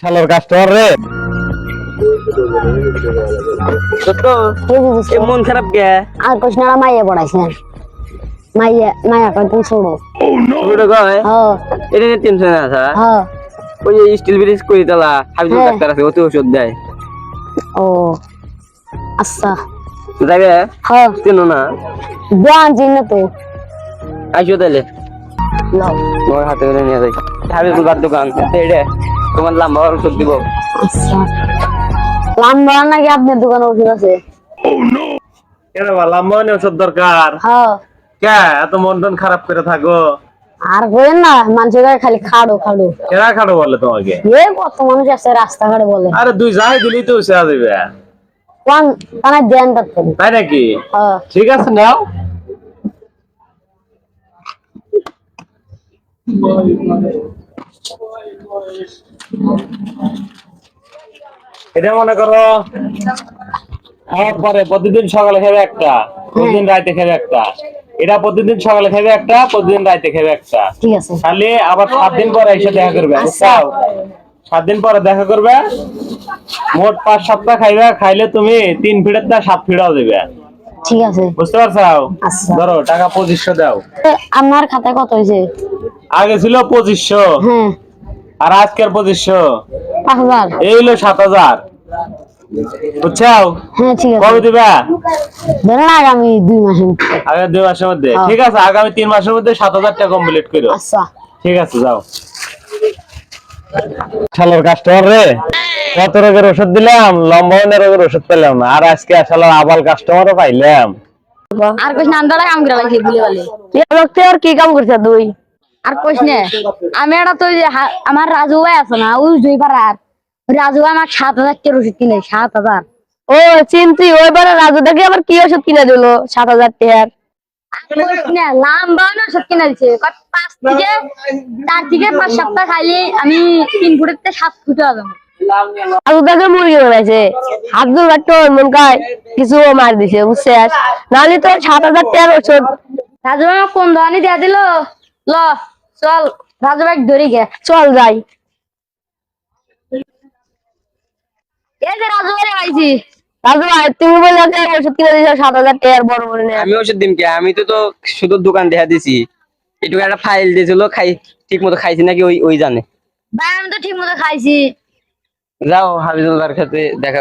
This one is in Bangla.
শালার কাস্টমার রে। মন খারাপ কে? আর কৃষ্ণ মাইয়া পড়াইছে মাইয়া কয় তুমি ছোড়ো। ছোট কয় হ্যাঁ এটা নিয়ে টেনশন আছে। হ্যাঁ ওই যে স্টিল ব্রিজ কই তালা হাবিবুল হ্যাঁ। ডাক্তার আছে ওতে ওষুধ দেয়। ও আচ্ছা যাবে হ্যাঁ চেনো না? গান চিনে তো আইসো তাহলে লও। তোমার হাতে করে নিয়ে যাই। হাবিবুল বার দোকান এটা তোমার লম্বা ওষুধ দিব। আচ্ছা লম্বা নাকি আপনার দোকানে ওষুধ আছে? কেন লম্বা ওষুধ দরকার? হ্যাঁ কে এত মন টন খারাপ করে থাকো? আর করেন না মানুষের খালি খাড়ো খাড়ো। কেনা খাটো বলে তোমাকে? এ কত মানুষ আছে রাস্তাঘাটে বলে আরে দুই যাই দিলি তো উসে যাবে। কোন কানে ধ্যান রাখতেন। তাই নাকি? হ্যাঁ ঠিক আছে নাও। এটা মনে করো খাওয়ার পরে প্রতিদিন সকালে খাবে একটা, প্রতিদিন রাতে খাবে একটা। এটা প্রতিদিন সকালে খাবে একটা, প্রতিদিন রাতে খাবে একটা। ঠিক আছে খালি আবার 7 দিন পরে এসে দেখা করবে, বুঝছো? 7 দিন পরে দেখা করবে। মোট 5 সপ্তাহ খাইবা, খাইলে তুমি 3 ফিটের তা 7 ফিটাও দিবে। ঠিক আছে বুঝতে পারছো? আচ্ছা। ধরো টাকা 2500 দাও। আমার খাতায় কত হয়েছে? আগে ছিল 2500 হ্যাঁ আর আজকের 2500 5000। এই হলো 7000। বুঝছো? হ্যাঁ ঠিক আছে কবে দিবা? ধরেন আগামী 2 মাসের মধ্যে। আগামী 2 মাসের মধ্যে? হ্যাঁ। ঠিক আছে, আগামী 3 মাসের মধ্যে 7000 টাকা কমপ্লিট করো। আচ্ছা ঠিক আছে যাও। শালার কাস্টমার রে, কত রোগের ওষুধ দিলাম, লম্বা রোগের ওষুধ পেলাম না। আর আজকে শালার আবাল কাস্টমারও পাইলাম। আর কইছ না আমদাড়া কাম করে লাগছে বলে বলে লোকতে আর কি কাম করছ তুই? আর কইছ না আমি এটা তো আমার রাজু ভাই আছে না ওই দুই পাড়ার রাজু ভাই আমার 7000 টাকার ওষুধ কিনে 7000। ও চিন্তি ওইবারে রাজু দেখে আবার কি ওষুধ কিনে দিল 7000 টাকার? না লম্বা না ওষুধ কিনে দিছে 5 থেকে 4 থেকে 5 সপ্তাহ খাইলে আমি 3 ফুটের থেকে 7 ফুট হয়ে যাবো। রাজু দেখে মুরগি বানাইছে আব্দুল বাট্টো মন কায় কিছু মার দিছে বুঝছে নাহলে তো 7000 টাকার ওষুধ। রাজু ভাই কোন দোকানে দিয়া দিল ল চল রাজু ভাই ধরি গে চল যাই। এই যে রাজু ভাই আইছি। রাজু ভাই তুমি বলে ওষুধ কিনে দিছো 7000 টাকার বড় বড় নিয়ে। আমি ওষুধ দিম কে? আমি তো শুধু দোকান দেখা দিছি। এটুকু একটা ফাইল দিয়েছিল, খাই ঠিক মতো খাইছি নাকি ওই ওই জানে। ভাই আমি তো ঠিক মতো খাইছি। যাও হাবিবুল কাছে দেখা